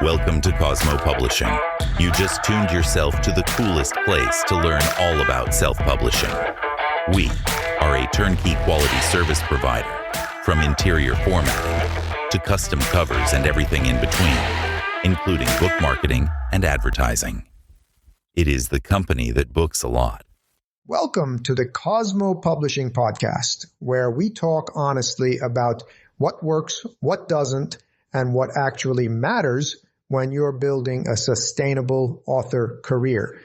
Welcome to Cosmo Publishing. You just tuned yourself to the coolest place to learn all about self-publishing. We are a turnkey quality service provider, from interior formatting to custom covers and everything in between, including book marketing and advertising. It is the company that books a lot. Welcome to the Cosmo Publishing Podcast, where we talk honestly about what works, what doesn't, and what actually matters when you're building a sustainable author career.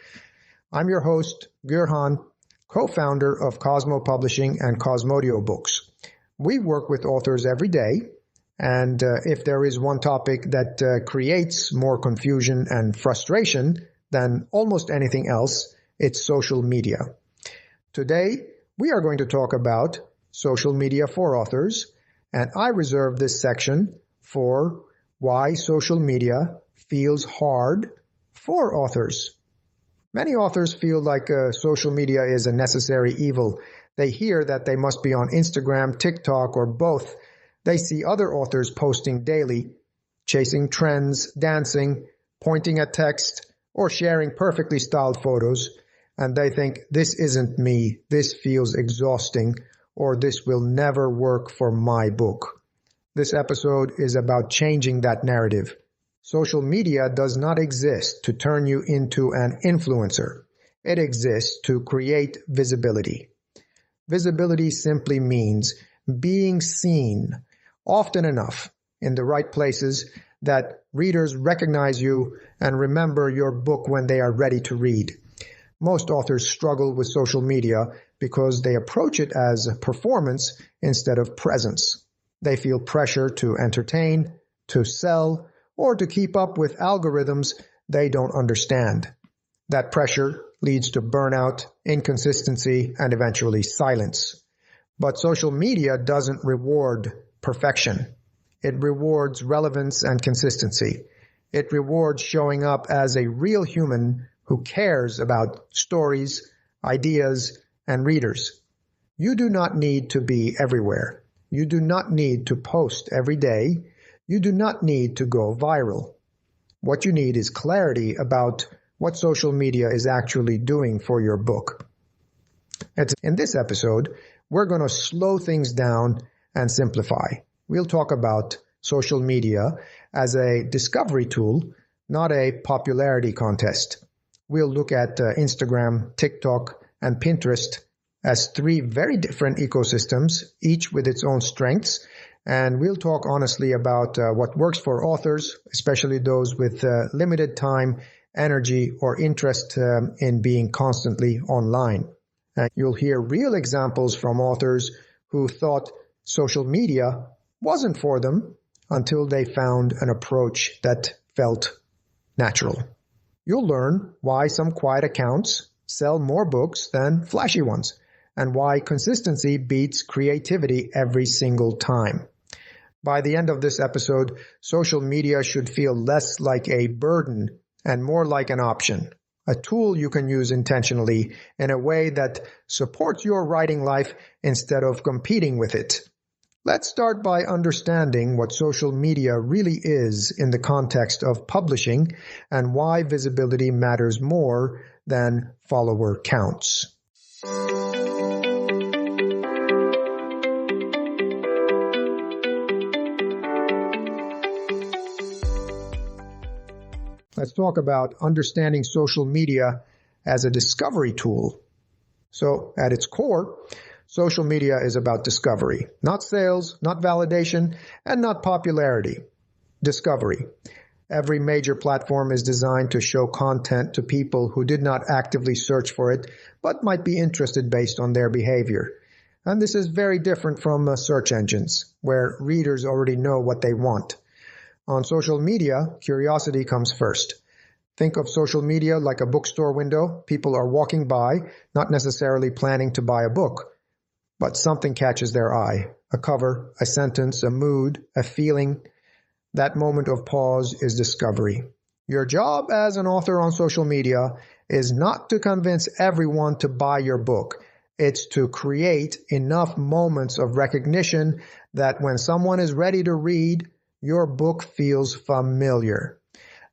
I'm your host, Gurhan, co-founder of Cosmo Publishing and Cosmodio Books. We work with authors every day, and if there is one topic that creates more confusion and frustration than almost anything else, it's social media. Today, we are going to talk about social media for authors, and I reserve this section for why social media feels hard for authors. Many authors feel like social media is a necessary evil. They hear that they must be on Instagram, TikTok, or both. They see other authors posting daily, chasing trends, dancing, pointing at text, or sharing perfectly styled photos, and they think, this isn't me, this feels exhausting, or this will never work for my book. This episode is about changing that narrative. Social media does not exist to turn you into an influencer. It exists to create visibility. Visibility simply means being seen often enough in the right places that readers recognize you and remember your book when they are ready to read. Most authors struggle with social media because they approach it as performance instead of presence. They feel pressure to entertain, to sell, or to keep up with algorithms they don't understand. That pressure leads to burnout, inconsistency, and eventually silence. But social media doesn't reward perfection. It rewards relevance and consistency. It rewards showing up as a real human who cares about stories, ideas, and readers. You do not need to be everywhere. You do not need to post every day. You do not need to go viral. What you need is clarity about what social media is actually doing for your book. In this episode, we're going to slow things down and simplify. We'll talk about social media as a discovery tool, not a popularity contest. We'll look at Instagram, TikTok, and Pinterest as three very different ecosystems, each with its own strengths. And we'll talk honestly about what works for authors, especially those with limited time, energy, or interest in being constantly online. And you'll hear real examples from authors who thought social media wasn't for them until they found an approach that felt natural. You'll learn why some quiet accounts sell more books than flashy ones, and why consistency beats creativity every single time. By the end of this episode, social media should feel less like a burden and more like an option, a tool you can use intentionally in a way that supports your writing life instead of competing with it. Let's start by understanding what social media really is in the context of publishing and why visibility matters more than follower counts. Let's talk about understanding social media as a discovery tool. So, at its core, social media is about discovery, not sales, not validation, and not popularity. Discovery. Every major platform is designed to show content to people who did not actively search for it, but might be interested based on their behavior. And this is very different from search engines, where readers already know what they want. On social media, curiosity comes first. Think of social media like a bookstore window. People are walking by, not necessarily planning to buy a book, but something catches their eye. A cover, a sentence, a mood, a feeling. That moment of pause is discovery. Your job as an author on social media is not to convince everyone to buy your book. It's to create enough moments of recognition that when someone is ready to read, your book feels familiar.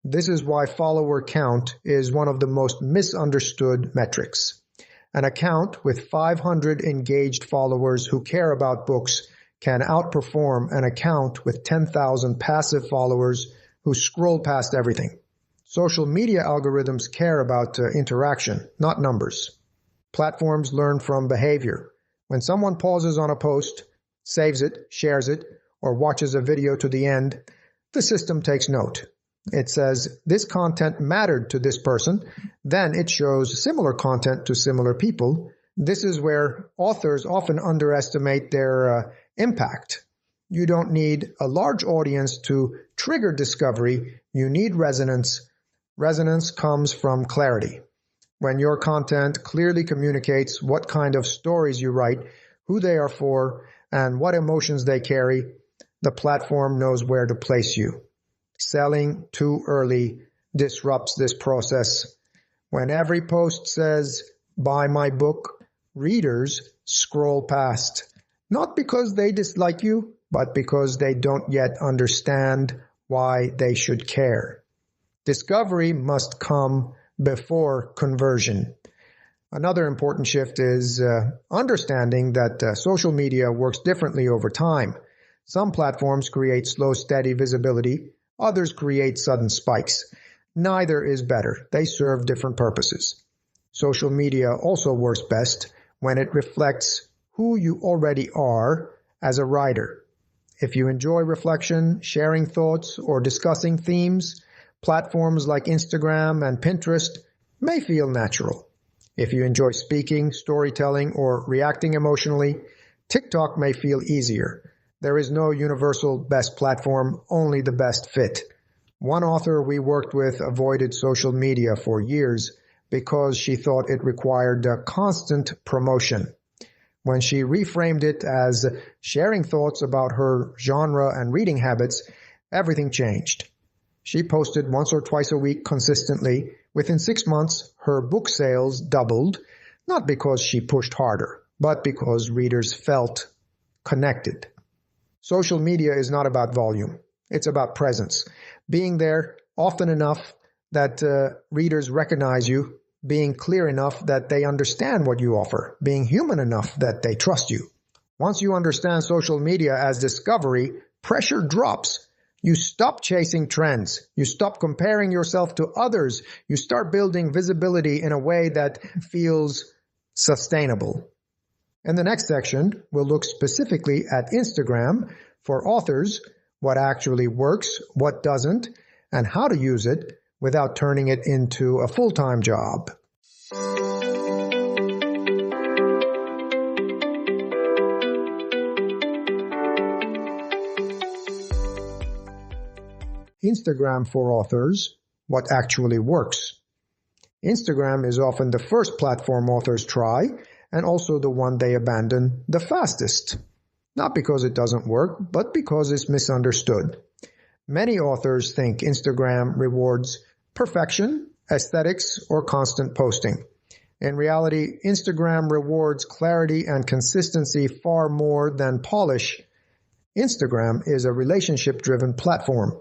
This is why follower count is one of the most misunderstood metrics. An account with 500 engaged followers who care about books can outperform an account with 10,000 passive followers who scroll past everything. Social media algorithms care about interaction, not numbers. Platforms learn from behavior. When someone pauses on a post, saves it, shares it, or watches a video to the end, the system takes note. It says, this content mattered to this person. Then it shows similar content to similar people. This is where authors often underestimate their impact. You don't need a large audience to trigger discovery. You need resonance. Resonance comes from clarity. When your content clearly communicates what kind of stories you write, who they are for, and what emotions they carry, the platform knows where to place you. Selling too early disrupts this process. When every post says, buy my book, readers scroll past. Not because they dislike you, but because they don't yet understand why they should care. Discovery must come before conversion. Another important shift is understanding that social media works differently over time. Some platforms create slow, steady visibility. Others create sudden spikes. Neither is better. They serve different purposes. Social media also works best when it reflects who you already are as a writer. If you enjoy reflection, sharing thoughts, or discussing themes, platforms like Instagram and Pinterest may feel natural. If you enjoy speaking, storytelling, or reacting emotionally, TikTok may feel easier. There is no universal best platform, only the best fit. One author we worked with avoided social media for years because she thought it required constant promotion. When she reframed it as sharing thoughts about her genre and reading habits, everything changed. She posted once or twice a week consistently. Within 6 months, her book sales doubled, not because she pushed harder, but because readers felt connected. Social media is not about volume. It's about presence. Being there often enough that readers recognize you, being clear enough that they understand what you offer, being human enough that they trust you. Once you understand social media as discovery, pressure drops. You stop chasing trends. You stop comparing yourself to others. You start building visibility in a way that feels sustainable. In the next section, we'll look specifically at Instagram for authors, what actually works, what doesn't, and how to use it without turning it into a full-time job. Instagram for authors, what actually works. Instagram is often the first platform authors try, and also the one they abandon the fastest. Not because it doesn't work, but because it's misunderstood. Many authors think Instagram rewards perfection, aesthetics, or constant posting. In reality, Instagram rewards clarity and consistency far more than polish. Instagram is a relationship-driven platform.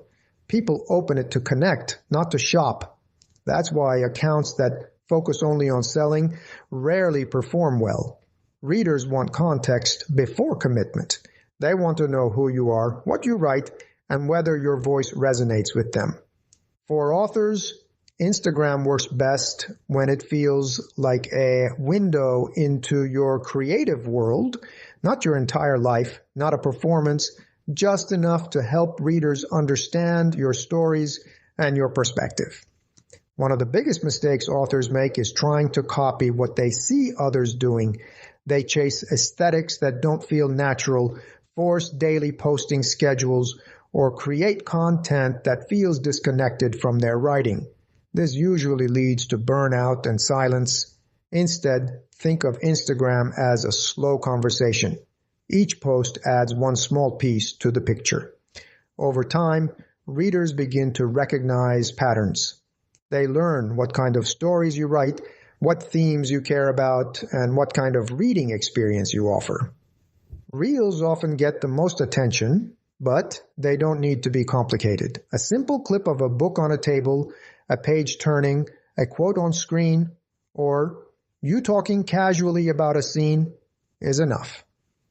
People open it to connect, not to shop. That's why accounts that focus only on selling rarely perform well. Readers want context before commitment. They want to know who you are, what you write, and whether your voice resonates with them. For authors, Instagram works best when it feels like a window into your creative world, not your entire life, not a performance, just enough to help readers understand your stories and your perspective. One of the biggest mistakes authors make is trying to copy what they see others doing. They chase aesthetics that don't feel natural, force daily posting schedules, or create content that feels disconnected from their writing. This usually leads to burnout and silence. Instead, think of Instagram as a slow conversation. Each post adds one small piece to the picture. Over time, readers begin to recognize patterns. They learn what kind of stories you write, what themes you care about, and what kind of reading experience you offer. Reels often get the most attention, but they don't need to be complicated. A simple clip of a book on a table, a page turning, a quote on screen, or you talking casually about a scene is enough.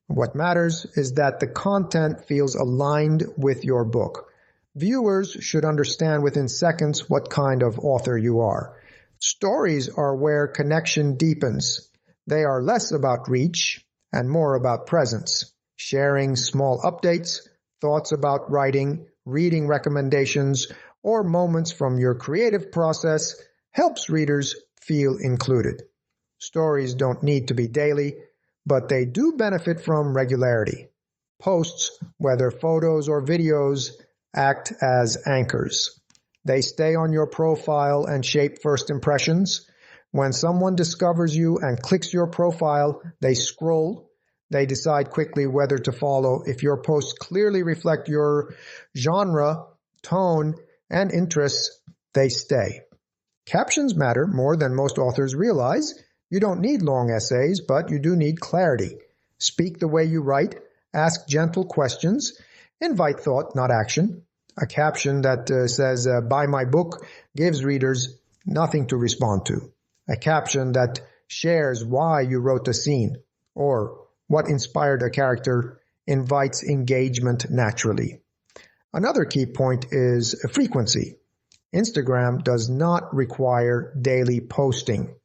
What matters is that the content feels aligned with your book. Viewers should understand within seconds what kind of author you are. Stories are where connection deepens. They are less about reach and more about presence. Sharing small updates, thoughts about writing, reading recommendations, or moments from your creative process helps readers feel included. Stories don't need to be daily, but they do benefit from regularity. Posts, whether photos or videos, act as anchors. They stay on your profile and shape first impressions. When someone discovers you and clicks your profile, they scroll. They decide quickly whether to follow. If your posts clearly reflect your genre, tone, and interests, they stay. Captions matter more than most authors realize. You don't need long essays, but you do need clarity. Speak the way you write. Ask gentle questions. Invite thought, not action. A caption that says, buy my book, gives readers nothing to respond to. A caption that shares why you wrote the scene or what inspired a character invites engagement naturally. Another key point is frequency. Instagram does not require daily posting.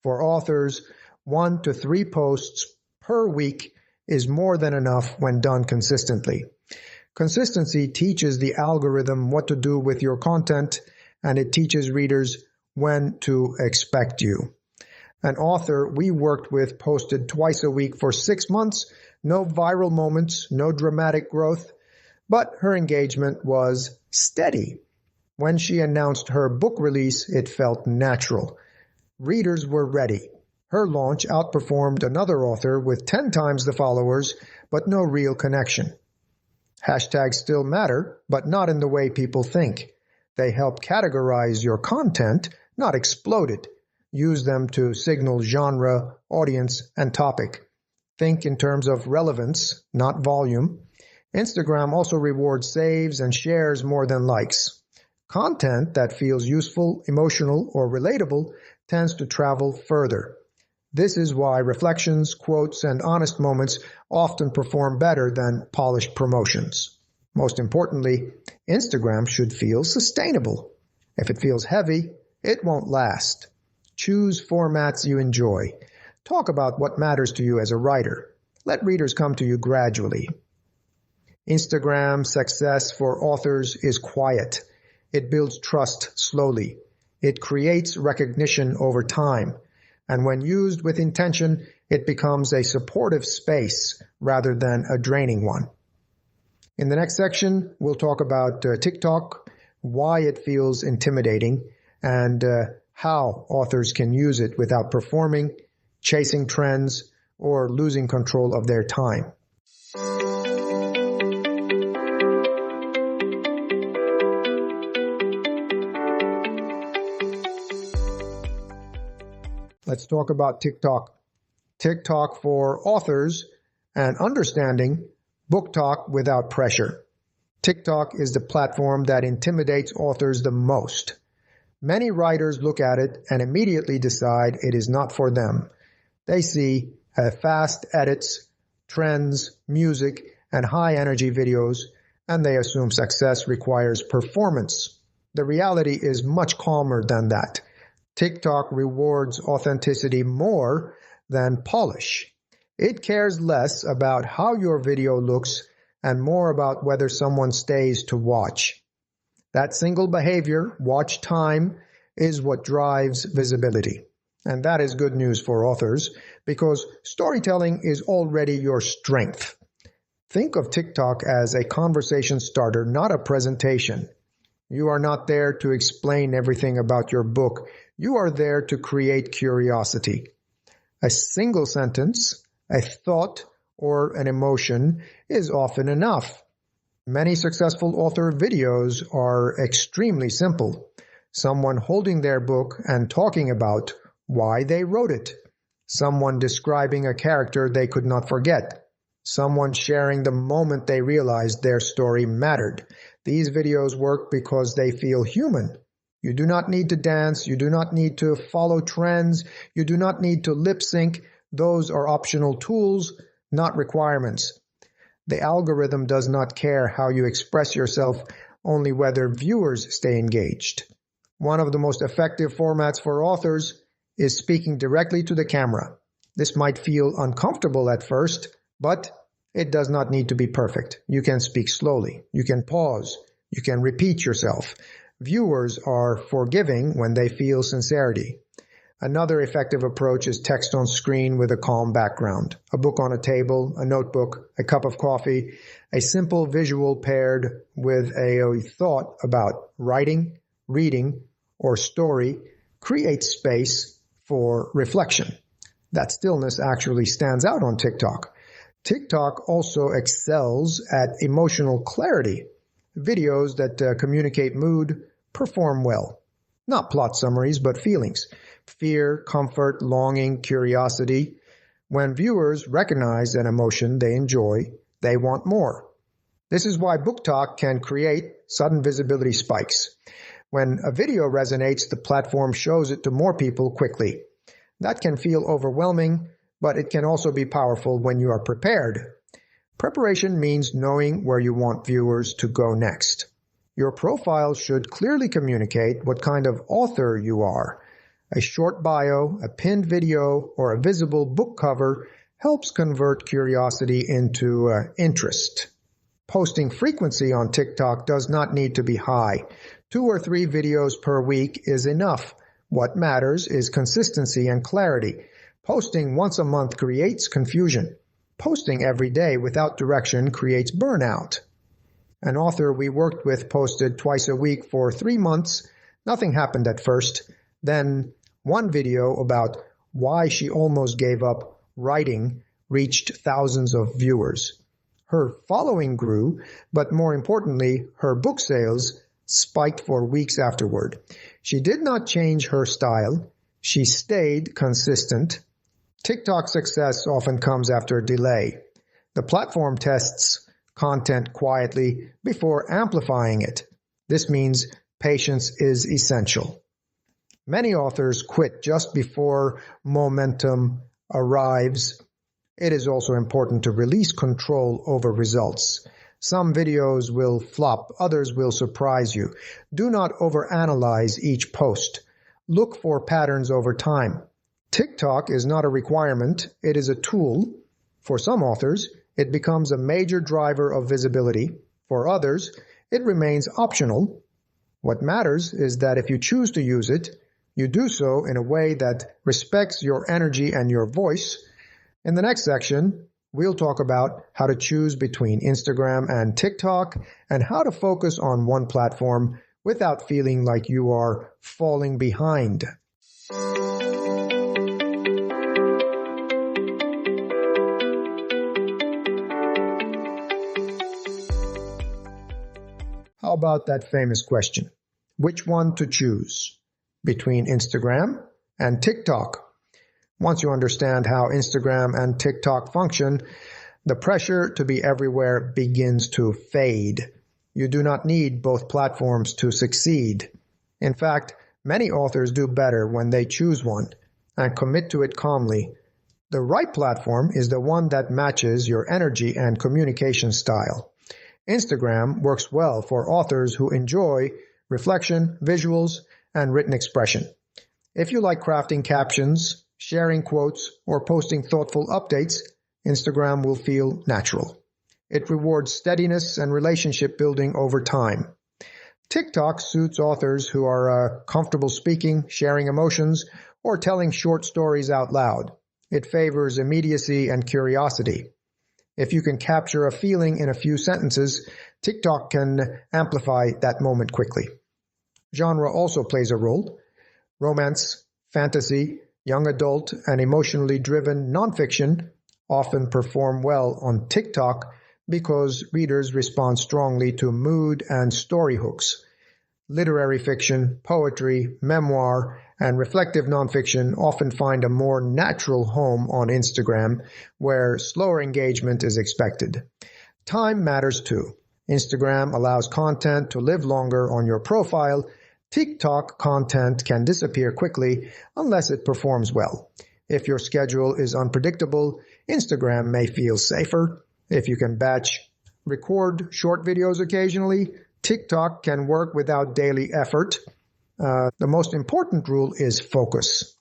For authors, 1 to 3 posts per week is more than enough when done consistently. Consistency teaches the algorithm what to do with your content, and it teaches readers when to expect you. An author we worked with posted twice a week for 6 months, no viral moments, no dramatic growth, but her engagement was steady. When she announced her book release, it felt natural. Readers were ready. Her launch outperformed another author with 10 times the followers, but no real connection. Hashtags still matter, but not in the way people think. They help categorize your content, not explode it. Use them to signal genre, audience, and topic. Think in terms of relevance, not volume. Instagram also rewards saves and shares more than likes. Content that feels useful, emotional, or relatable tends to travel further. This is why reflections, quotes, and honest moments often perform better than polished promotions. Most importantly, Instagram should feel sustainable. If it feels heavy, it won't last. Choose formats you enjoy. Talk about what matters to you as a writer. Let readers come to you gradually. Instagram success for authors is quiet. It builds trust slowly. It creates recognition over time. And when used with intention, it becomes a supportive space rather than a draining one. In the next section, we'll talk about TikTok, why it feels intimidating, and how authors can use it without performing, chasing trends, or losing control of their time. Let's talk about TikTok. TikTok for authors and understanding book talk without pressure. TikTok is the platform that intimidates authors the most. Many writers look at it and immediately decide it is not for them. They see fast edits, trends, music, and high-energy videos, and they assume success requires performance. The reality is much calmer than that. TikTok rewards authenticity more than polish. It cares less about how your video looks and more about whether someone stays to watch. That single behavior, watch time, is what drives visibility. And that is good news for authors because storytelling is already your strength. Think of TikTok as a conversation starter, not a presentation. You are not there to explain everything about your book. You are there to create curiosity. A single sentence, a thought, or an emotion is often enough. Many successful author videos are extremely simple. Someone holding their book and talking about why they wrote it. Someone describing a character they could not forget. someone sharing the moment they realized their story mattered. These videos work because they feel human. You do not need to dance. You do not need to follow trends. You do not need to lip sync. Those are optional tools, not requirements. The algorithm does not care how you express yourself, only whether viewers stay engaged. One of the most effective formats for authors is speaking directly to the camera. This might feel uncomfortable at first, but it does not need to be perfect. You can speak slowly. You can pause. You can repeat yourself. Viewers are forgiving when they feel sincerity. Another effective approach is text on screen with a calm background. A book on a table, a notebook, a cup of coffee, a simple visual paired with a thought about writing, reading, or story creates space for reflection. That stillness actually stands out on TikTok. TikTok also excels at emotional clarity. Videos that communicate mood perform well. Not plot summaries, but feelings. Fear, comfort, longing, curiosity. When viewers recognize an emotion they enjoy, they want more. This is why Book Talk can create sudden visibility spikes. When a video resonates, the platform shows it to more people quickly. That can feel overwhelming, but it can also be powerful when you are prepared. Preparation means knowing where you want viewers to go next. Your profile should clearly communicate what kind of author you are. A short bio, a pinned video, or a visible book cover helps convert curiosity into interest. Posting frequency on TikTok does not need to be high. 2 or 3 videos per week is enough. What matters is consistency and clarity. Posting once a month creates confusion. Posting every day without direction creates burnout. An author we worked with posted twice a week for 3 months. Nothing happened at first. Then one video about why she almost gave up writing reached thousands of viewers. Her following grew, but more importantly, her book sales spiked for weeks afterward. She did not change her style. She stayed consistent. TikTok success often comes after a delay. The platform tests content quietly before amplifying it. This means patience is essential. Many authors quit just before momentum arrives. It is also important to release control over results. Some videos will flop, others will surprise you. Do not overanalyze each post. Look for patterns over time. TikTok is not a requirement, it is a tool. For some authors, it becomes a major driver of visibility. For others, it remains optional. What matters is that if you choose to use it, you do so in a way that respects your energy and your voice. In the next section, we'll talk about how to choose between Instagram and TikTok and how to focus on one platform without feeling like you are falling behind. How about that famous question? Which one to choose? Between Instagram and TikTok. Once you understand how Instagram and TikTok function, the pressure to be everywhere begins to fade. You do not need both platforms to succeed. In fact, many authors do better when they choose one and commit to it calmly. The right platform is the one that matches your energy and communication style. Instagram works well for authors who enjoy reflection, visuals, and written expression. If you like crafting captions, sharing quotes, or posting thoughtful updates, Instagram will feel natural. It rewards steadiness and relationship building over time. TikTok suits authors who are comfortable speaking, sharing emotions, or telling short stories out loud. It favors immediacy and curiosity. If you can capture a feeling in a few sentences, TikTok can amplify that moment quickly. Genre also plays a role. Romance, fantasy, young adult, and emotionally driven nonfiction often perform well on TikTok because readers respond strongly to mood and story hooks. Literary fiction, poetry, memoir, and reflective nonfiction often find a more natural home on Instagram, where slower engagement is expected. Time matters too. Instagram allows content to live longer on your profile. TikTok content can disappear quickly unless it performs well. If your schedule is unpredictable, Instagram may feel safer. If you can batch record short videos occasionally, TikTok can work without daily effort. The most important rule is focus.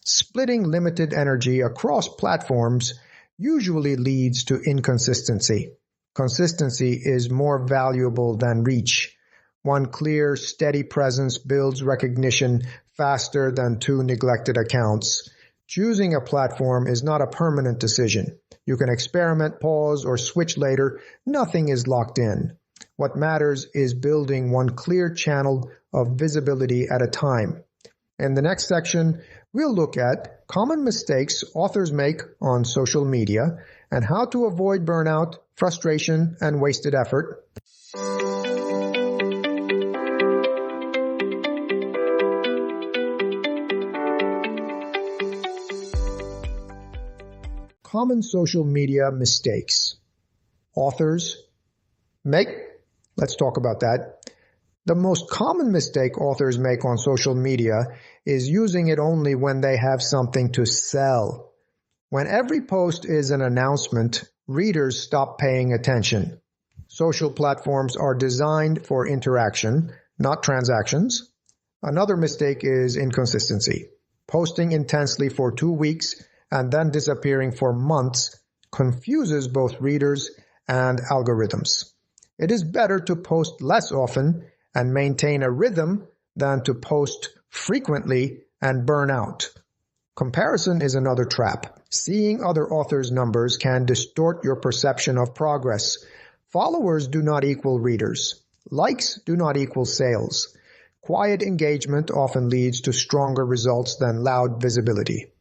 Splitting limited energy across platforms usually leads to inconsistency. Consistency is more valuable than reach. One clear, steady presence builds recognition faster than two neglected accounts. Choosing a platform is not a permanent decision. You can experiment, pause, or switch later. Nothing is locked in. What matters is building one clear channel of visibility at a time. In the next section, we'll look at common mistakes authors make on social media and how to avoid burnout, frustration, and wasted effort. Common social media mistakes authors make. Let's talk about that. The most common mistake authors make on social media is using it only when they have something to sell. When every post is an announcement, readers stop paying attention. Social platforms are designed for interaction, not transactions. Another mistake is inconsistency. Posting intensely for 2 weeks and then disappearing for months confuses both readers and algorithms. It is better to post less often and maintain a rhythm than to post frequently and burn out. Comparison is another trap. Seeing other authors' numbers can distort your perception of progress. Followers do not equal readers. Likes do not equal sales. Quiet engagement often leads to stronger results than loud visibility.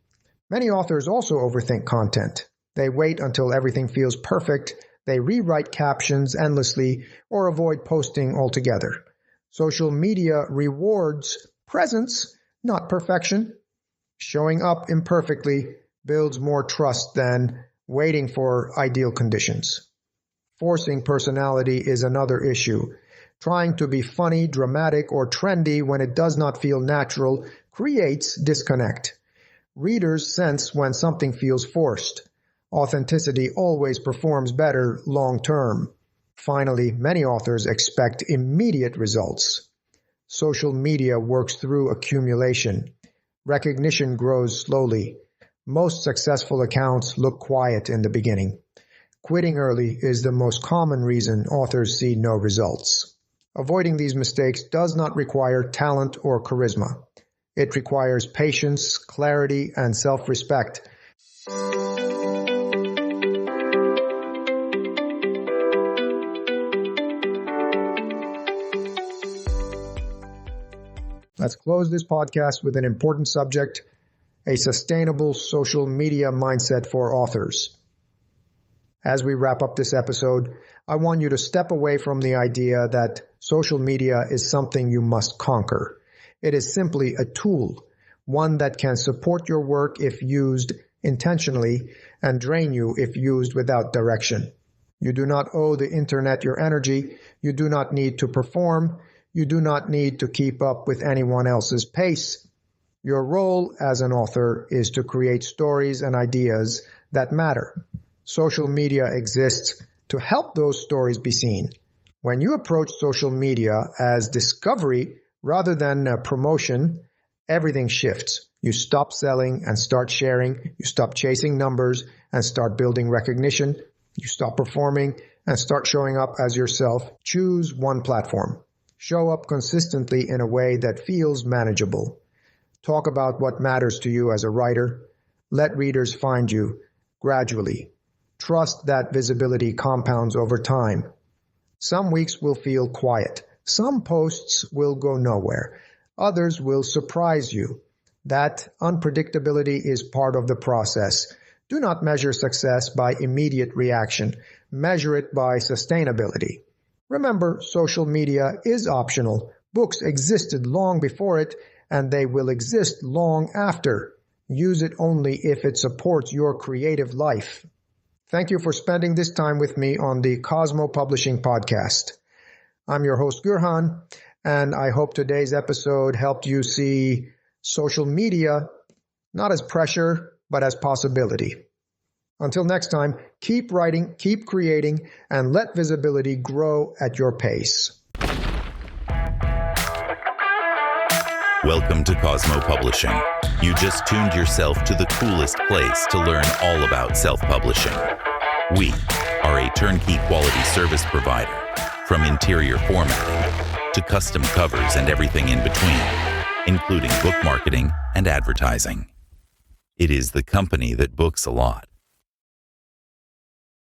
Many authors also overthink content. They wait until everything feels perfect. They rewrite captions endlessly or avoid posting altogether. Social media rewards presence, not perfection. Showing up imperfectly builds more trust than waiting for ideal conditions. Forcing personality is another issue. Trying to be funny, dramatic, or trendy when it does not feel natural creates disconnect. Readers sense when something feels forced. Authenticity always performs better long term. Finally, many authors expect immediate results. Social media works through accumulation. Recognition grows slowly. Most successful accounts look quiet in the beginning. Quitting early is the most common reason authors see no results. Avoiding these mistakes does not require talent or charisma. It requires patience, clarity, and self-respect. Let's close this podcast with an important subject, a sustainable social media mindset for authors. As we wrap up this episode, I want you to step away from the idea that social media is something you must conquer. It is simply a tool, one that can support your work if used intentionally and drain you if used without direction. You do not owe the internet your energy. You do not need to perform. You do not need to keep up with anyone else's pace. Your role as an author is to create stories and ideas that matter. Social media exists to help those stories be seen. When you approach social media as discovery rather than promotion, everything shifts. You stop selling and start sharing. You stop chasing numbers and start building recognition. You stop performing and start showing up as yourself. Choose one platform. Show up consistently in a way that feels manageable. Talk about what matters to you as a writer. Let readers find you gradually. Trust that visibility compounds over time. Some weeks will feel quiet. Some posts will go nowhere. Others will surprise you. That unpredictability is part of the process. Do not measure success by immediate reaction. Measure it by sustainability. Remember, social media is optional, Books existed long before it, and they will exist long after. Use it only if it supports your creative life. Thank you for spending this time with me on the Cosmo Publishing Podcast. I'm your host, Gurhan, and I hope today's episode helped you see social media not as pressure, but as possibility. Until next time, keep writing, keep creating, and let visibility grow at your pace. Welcome to Cosmo Publishing. You just tuned yourself to the coolest place to learn all about self-publishing. We are a turnkey quality service provider, from interior formatting to custom covers and everything in between, including book marketing and advertising. It is the company that books a lot.